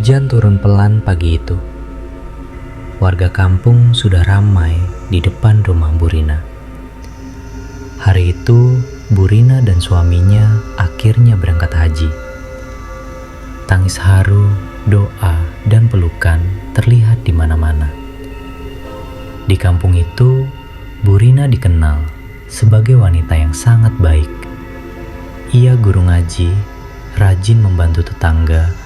Hujan turun pelan pagi itu. Warga kampung sudah ramai di depan rumah Bu Rina. Hari itu, Bu Rina dan suaminya akhirnya berangkat haji. Tangis haru, doa, dan pelukan terlihat di mana-mana. Di kampung itu, Bu Rina dikenal sebagai wanita yang sangat baik. Ia guru ngaji, rajin membantu tetangga,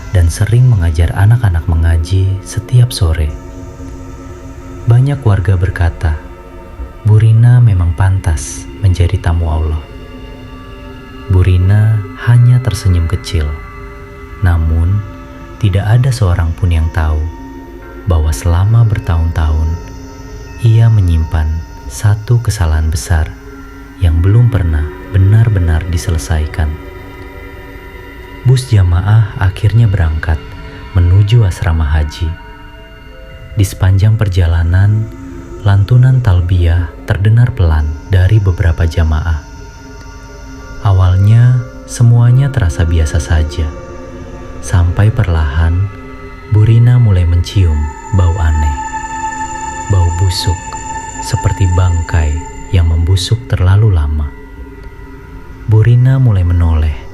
dan sering mengajar anak-anak mengaji setiap sore. Banyak warga berkata, Bu Rina memang pantas menjadi tamu Allah. Bu Rina hanya tersenyum kecil, namun tidak ada seorang pun yang tahu bahwa selama bertahun-tahun ia menyimpan satu kesalahan besar yang belum pernah benar-benar diselesaikan. Bus jamaah akhirnya berangkat menuju asrama haji. Di sepanjang perjalanan, lantunan talbiyah terdengar pelan dari beberapa jamaah. Awalnya, semuanya terasa biasa saja. Sampai perlahan, Bu Rina mulai mencium bau aneh. Bau busuk, seperti bangkai yang membusuk terlalu lama. Bu Rina mulai menoleh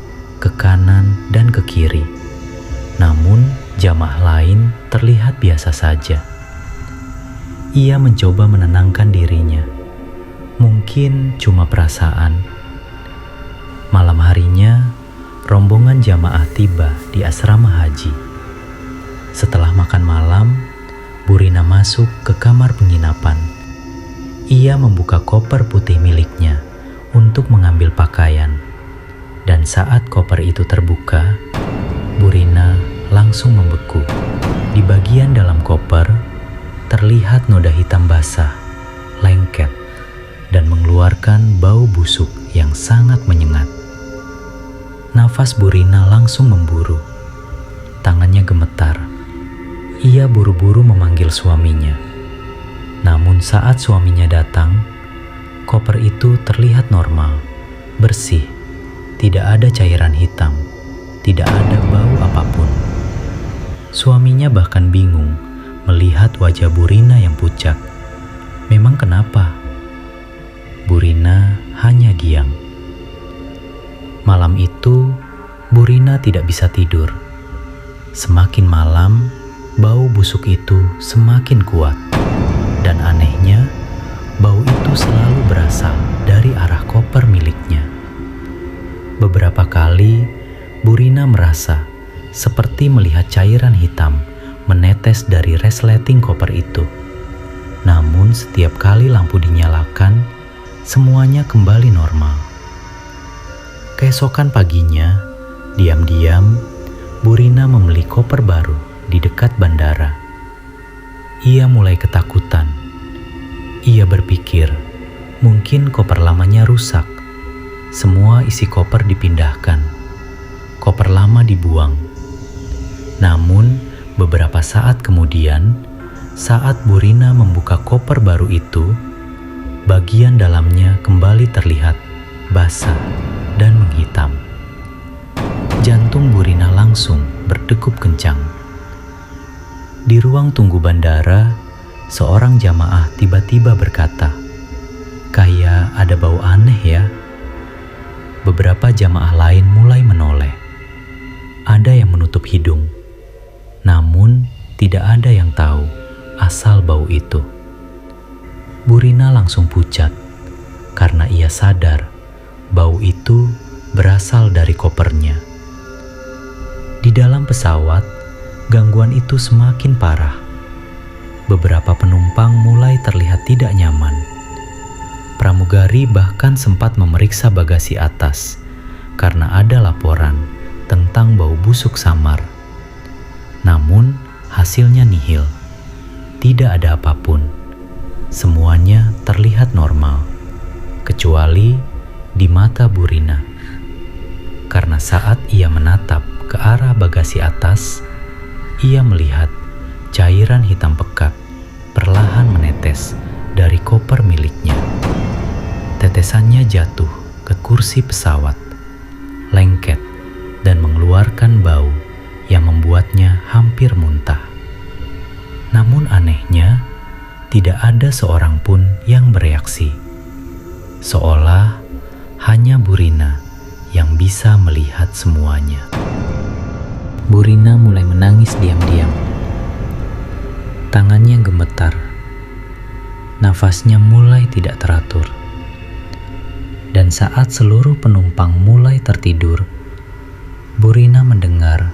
ke kanan dan ke kiri. Namun, jamaah lain terlihat biasa saja. Ia mencoba menenangkan dirinya. Mungkin cuma perasaan. Malam harinya, rombongan jamaah tiba di asrama haji. Setelah makan malam, Bu Rina masuk ke kamar penginapan. Ia membuka koper putih miliknya untuk mengambil pakaian. Dan saat koper itu terbuka, Bu Rina langsung membeku. Di bagian dalam koper, terlihat noda hitam basah, lengket, dan mengeluarkan bau busuk yang sangat menyengat. Nafas Bu Rina langsung memburu. Tangannya gemetar. Ia buru-buru memanggil suaminya. Namun saat suaminya datang, koper itu terlihat normal, bersih, tidak ada cairan hitam, tidak ada bau apapun. Suaminya bahkan bingung melihat wajah Bu Rina yang pucat. Memang kenapa? Bu Rina hanya diam. Malam itu, Bu Rina tidak bisa tidur. Semakin malam, bau busuk itu semakin kuat. Dan anehnya, bau itu selalu berasal dari arah koper miliknya. Beberapa kali, Bu Rina merasa seperti melihat cairan hitam menetes dari resleting koper itu. Namun setiap kali lampu dinyalakan, semuanya kembali normal. Keesokan paginya, diam-diam, Bu Rina membeli koper baru di dekat bandara. Ia mulai ketakutan. Ia berpikir, mungkin koper lamanya rusak. Semua isi koper dipindahkan. Koper lama dibuang. Namun, beberapa saat kemudian, saat Bu Rina membuka koper baru itu, bagian dalamnya kembali terlihat basah dan menghitam. Jantung Bu Rina langsung berdegup kencang. Di ruang tunggu bandara, seorang jamaah tiba-tiba berkata, "Kayak ada bau aneh ya." Beberapa jamaah lain mulai menoleh. Ada yang menutup hidung. Namun, tidak ada yang tahu asal bau itu. Bu Rina langsung pucat karena ia sadar bau itu berasal dari kopernya. Di dalam pesawat, gangguan itu semakin parah. Beberapa penumpang mulai terlihat tidak nyaman. Pramugari bahkan sempat memeriksa bagasi atas karena ada laporan tentang bau busuk samar. Namun, hasilnya nihil. Tidak ada apapun. Semuanya terlihat normal, kecuali di mata Bu Rina. Karena saat ia menatap ke arah bagasi atas, ia melihat cairan hitam pekat perlahan menetes dari koper miliknya. Tetesannya jatuh ke kursi pesawat, lengket, dan mengeluarkan bau yang membuatnya hampir muntah. Namun anehnya, tidak ada seorang pun yang bereaksi. Seolah hanya Burina yang bisa melihat semuanya. Burina mulai menangis diam-diam. Tangannya gemetar. Nafasnya mulai tidak teratur. Dan saat seluruh penumpang mulai tertidur, Burina mendengar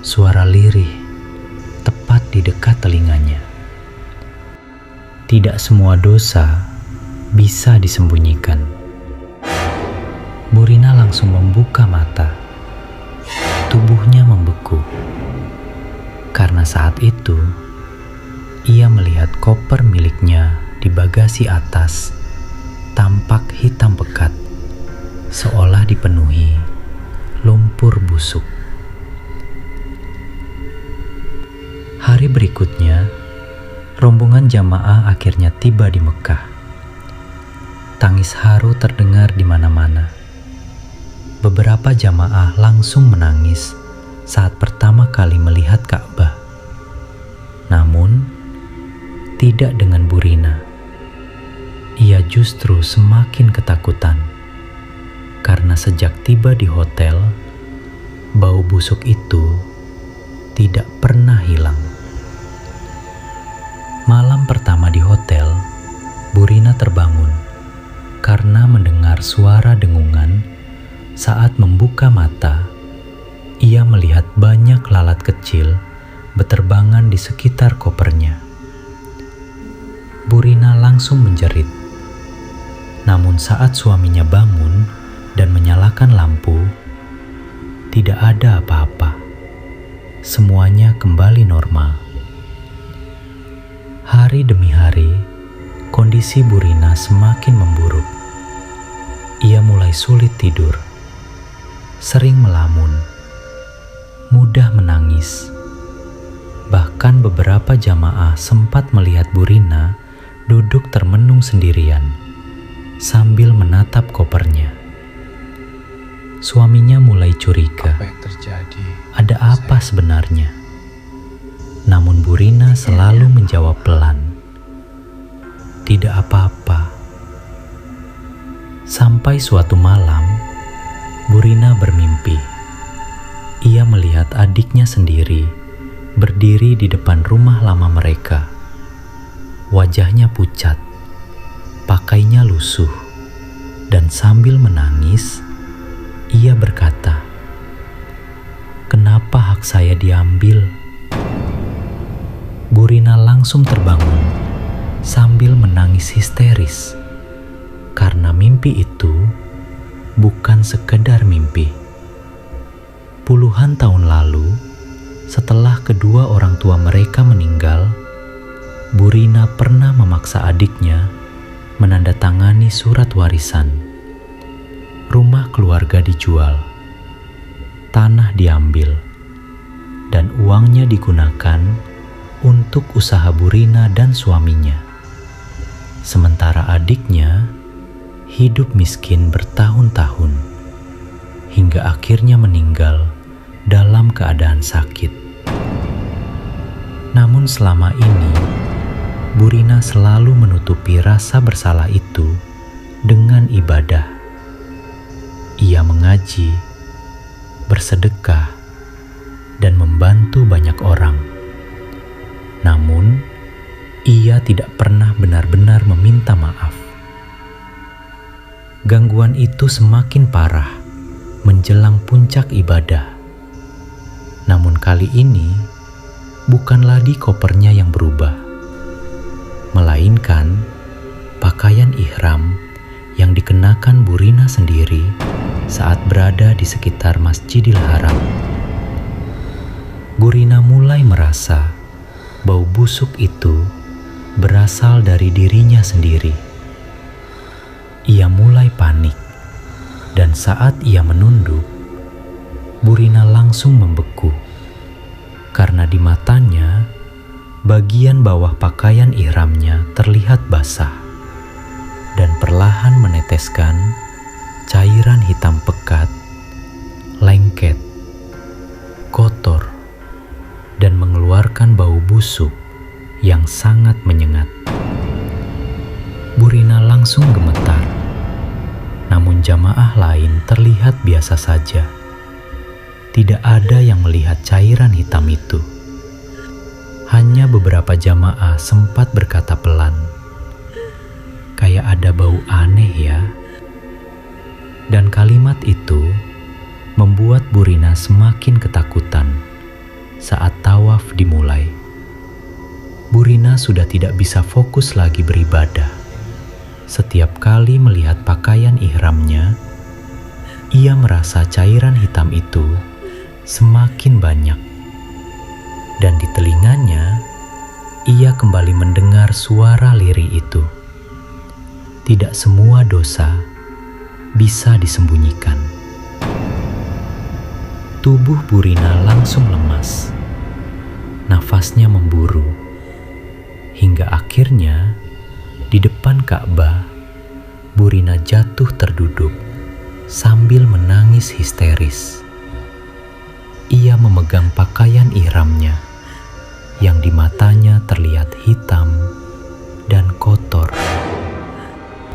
suara lirih tepat di dekat telinganya. Tidak semua dosa bisa disembunyikan. Burina langsung membuka mata. Tubuhnya membeku. Karena saat itu, ia melihat koper miliknya di bagasi atas tampak hitam pekat, seolah dipenuhi lumpur busuk. Hari berikutnya, rombongan jamaah akhirnya tiba di Mekah. Tangis haru terdengar di mana-mana. Beberapa jamaah langsung menangis saat pertama kali melihat Ka'bah. Namun, tidak dengan Burina. Ia justru semakin ketakutan karena sejak tiba di hotel, bau busuk itu tidak pernah hilang. Malam pertama di hotel, Burina terbangun karena mendengar suara dengungan. Saat membuka mata, ia melihat banyak lalat kecil berterbangan di sekitar kopernya. Burina langsung menjerit. Namun saat suaminya bangun dan menyalakan lampu, tidak ada apa-apa. Semuanya kembali normal. Hari demi hari, kondisi Burina semakin memburuk. Ia mulai sulit tidur, sering melamun, mudah menangis. Bahkan beberapa jamaah sempat melihat Burina duduk termenung sendirian sambil menatap kopernya. Suaminya mulai curiga. Apa yang terjadi? Ada apa sebenarnya? Namun Burina selalu menjawab pelan, "Tidak apa-apa." Sampai suatu malam, Burina bermimpi. Ia melihat adiknya sendiri berdiri di depan rumah lama mereka. Wajahnya pucat, pakainya lusuh, dan sambil menangis, ia berkata, "Kenapa hak saya diambil?" Burina langsung terbangun sambil menangis histeris karena mimpi itu bukan sekedar mimpi. Puluhan tahun lalu, setelah kedua orang tua mereka meninggal, Burina pernah memaksa adiknya menandatangani surat warisan. Rumah keluarga dijual, tanah diambil, dan uangnya digunakan untuk usaha Burina dan suaminya. Sementara adiknya hidup miskin bertahun-tahun, hingga akhirnya meninggal dalam keadaan sakit. Namun selama ini, Burina selalu menutupi rasa bersalah itu dengan ibadah. Ia mengaji, bersedekah, dan membantu banyak orang. Namun, ia tidak pernah benar-benar meminta maaf. Gangguan itu semakin parah menjelang puncak ibadah. Namun kali ini, bukan lagi kopernya yang berubah, melainkan pakaian ihram yang dikenakan Burina sendiri saat berada di sekitar Masjidil Haram. Burina mulai merasa bau busuk itu berasal dari dirinya sendiri. Ia mulai panik, dan saat ia menunduk, Burina langsung membeku karena di matanya bagian bawah pakaian ihramnya terlihat basah dan perlahan meneteskan cairan hitam pekat, lengket, kotor, mengeluarkan bau busuk yang sangat menyengat. Burina langsung gemetar, namun jamaah lain terlihat biasa saja. Tidak ada yang melihat cairan hitam itu. Hanya beberapa jamaah sempat berkata pelan, "Kayak ada bau aneh ya." Dan kalimat itu membuat Burina semakin ketakutan saat tawaf dimulai. Burina sudah tidak bisa fokus lagi beribadah. Setiap kali melihat pakaian ihramnya, ia merasa cairan hitam itu semakin banyak. Dan di telinganya, ia kembali mendengar suara lirih itu. Tidak semua dosa bisa disembunyikan. Tubuh Burina langsung lemas. Nafasnya memburu. Hingga akhirnya, di depan Ka'bah, Burina jatuh terduduk sambil menangis histeris. Ia memegang pakaian ihramnya yang di matanya terlihat hitam dan kotor.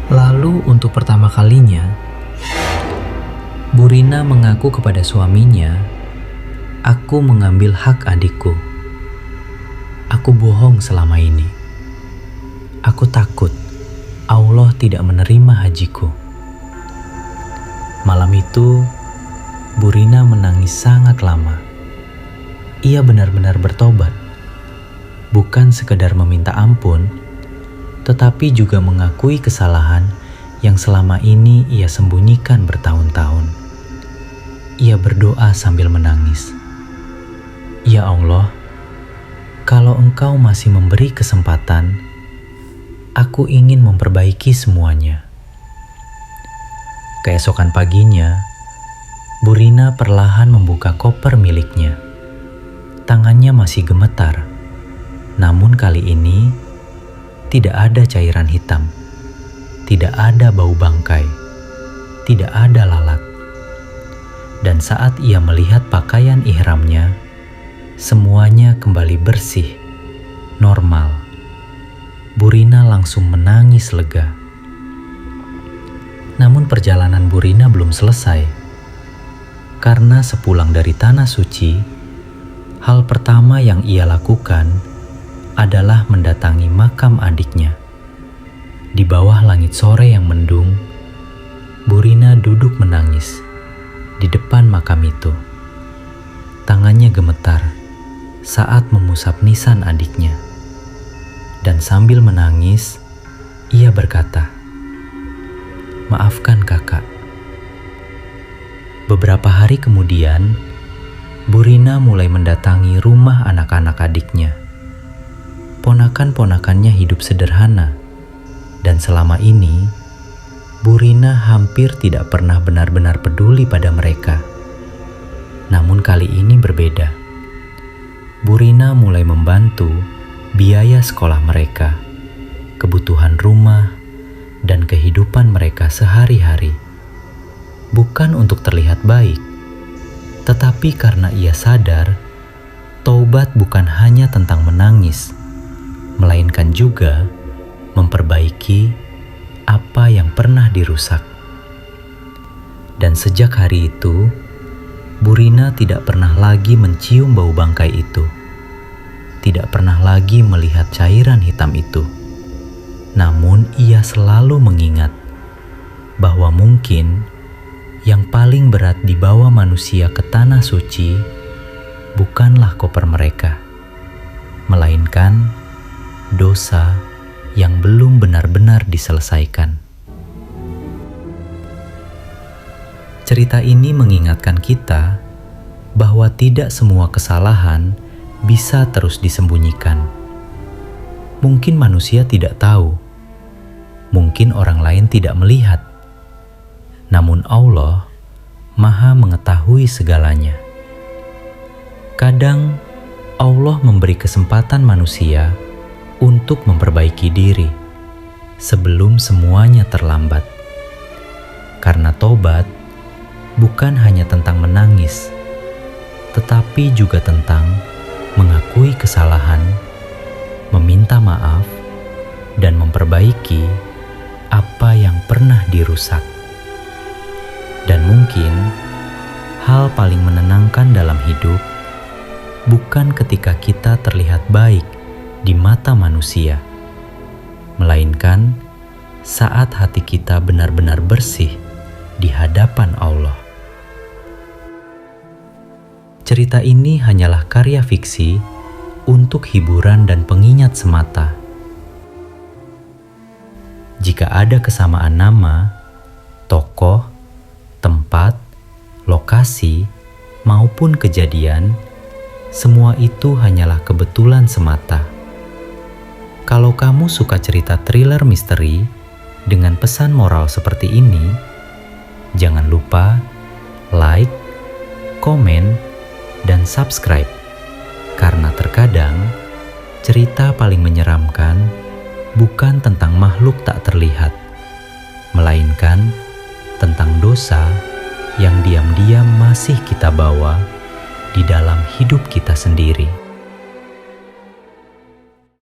Lalu untuk pertama kalinya, Burina mengaku kepada suaminya, "Aku mengambil hak adikku. Aku bohong selama ini. Aku takut Allah tidak menerima hajiku." Malam itu, Burina menangis sangat lama. Ia benar-benar bertobat. Bukan sekedar meminta ampun, tetapi juga mengakui kesalahan yang selama ini ia sembunyikan bertahun-tahun. Ia berdoa sambil menangis, "Ya Allah, kalau Engkau masih memberi kesempatan, aku ingin memperbaiki semuanya." Keesokan paginya, Burina perlahan membuka koper miliknya. Tangannya masih gemetar, namun kali ini tidak ada cairan hitam, tidak ada bau bangkai, tidak ada lalat. Dan saat ia melihat pakaian ihramnya, semuanya kembali bersih, normal. Burina langsung menangis lega. Namun perjalanan Burina belum selesai. Karena sepulang dari Tanah Suci, hal pertama yang ia lakukan adalah mendatangi makam adiknya. Di bawah langit sore yang mendung, Burina duduk menangis di depan makam itu. Tangannya gemetar saat memusap nisan adiknya. Dan sambil menangis, ia berkata, "Maafkan kakak." Beberapa hari kemudian, Burina mulai mendatangi rumah anak-anak adiknya. Ponakan-ponakannya hidup sederhana, dan selama ini Burina hampir tidak pernah benar-benar peduli pada mereka. Namun kali ini berbeda. Burina mulai membantu biaya sekolah mereka, kebutuhan rumah, dan kehidupan mereka sehari-hari. Bukan untuk terlihat baik, tetapi karena ia sadar taubat bukan hanya tentang menangis, melainkan juga memperbaiki apa yang pernah dirusak. Dan sejak hari itu, Burina tidak pernah lagi mencium bau bangkai itu, tidak pernah lagi melihat cairan hitam itu. Namun ia selalu mengingat bahwa mungkin yang paling berat dibawa manusia ke Tanah Suci bukanlah koper mereka, melainkan dosa yang belum benar-benar diselesaikan. Cerita ini mengingatkan kita bahwa tidak semua kesalahan bisa terus disembunyikan. Mungkin manusia tidak tahu, mungkin orang lain tidak melihat, namun Allah Maha mengetahui segalanya. Kadang Allah memberi kesempatan manusia untuk memperbaiki diri sebelum semuanya terlambat. Karena tobat bukan hanya tentang menangis, tetapi juga tentang mengakui kesalahan, meminta maaf, dan memperbaiki apa yang pernah dirusak. Dan mungkin hal paling menenangkan dalam hidup bukan ketika kita terlihat baik di mata manusia, melainkan saat hati kita benar-benar bersih di hadapan Allah. Cerita ini hanyalah karya fiksi untuk hiburan dan pengingat semata. Jika ada kesamaan nama, tokoh, tempat, lokasi, maupun kejadian, semua itu hanyalah kebetulan semata. Kalau kamu suka cerita thriller misteri dengan pesan moral seperti ini, jangan lupa like, komen, dan subscribe. Karena terkadang cerita paling menyeramkan bukan tentang makhluk tak terlihat, melainkan tentang dosa yang diam-diam masih kita bawa di dalam hidup kita sendiri.